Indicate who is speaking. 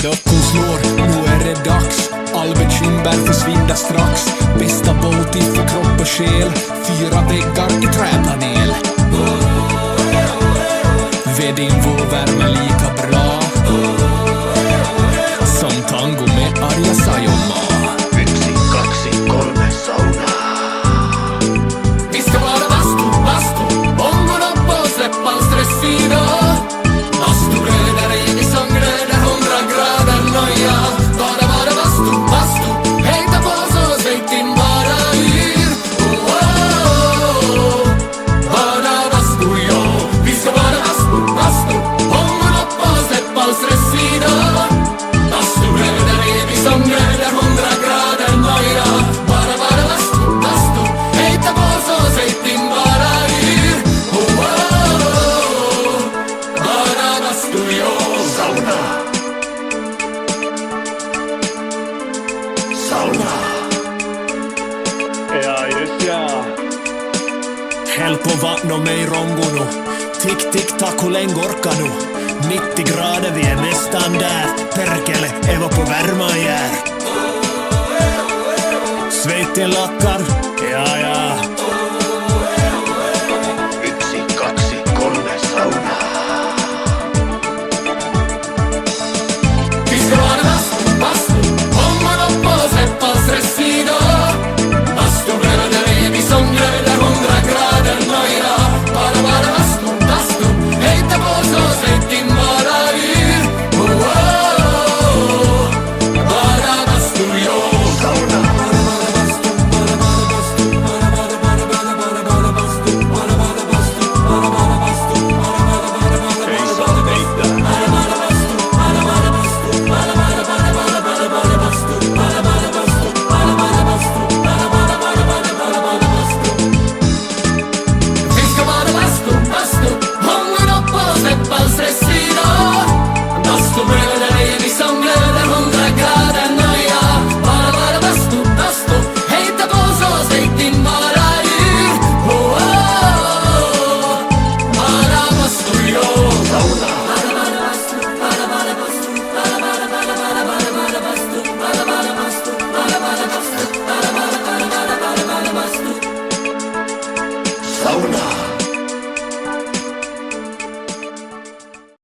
Speaker 1: Klockan slår, nu är det dags. All bekymmer försvinner strax. Bästa båt för kropp och själ. 4 väggar i träpanel. Ved din vår värme lika bra som tango med Arja Saijonmaa.
Speaker 2: 1, 2, 3 sauna.
Speaker 1: Vi ska vara vastu, bongon upp och släpp all stress idag. Vastu glöder, evig som glöder, 100 grader noja. Bara vastu, hejta på så sväng din bara yr. Bara vastu, jo. Vi ska vara vastu, bongon upp och släpp all stress idag. Vastu glöder, evig som glöder, 100 grader noja. Bara vastu, hejta på så sväng din bara yr. Bara vastu, jo.
Speaker 2: Sauna. Sauna.
Speaker 3: Ja, just ja.
Speaker 1: Häll på vatten och mig rongono. Tick, tick, tack, hur länge orkar du? 90 grader, vi är nästan där. Perkele, Eva på värma jär. Svetten lackar, ja.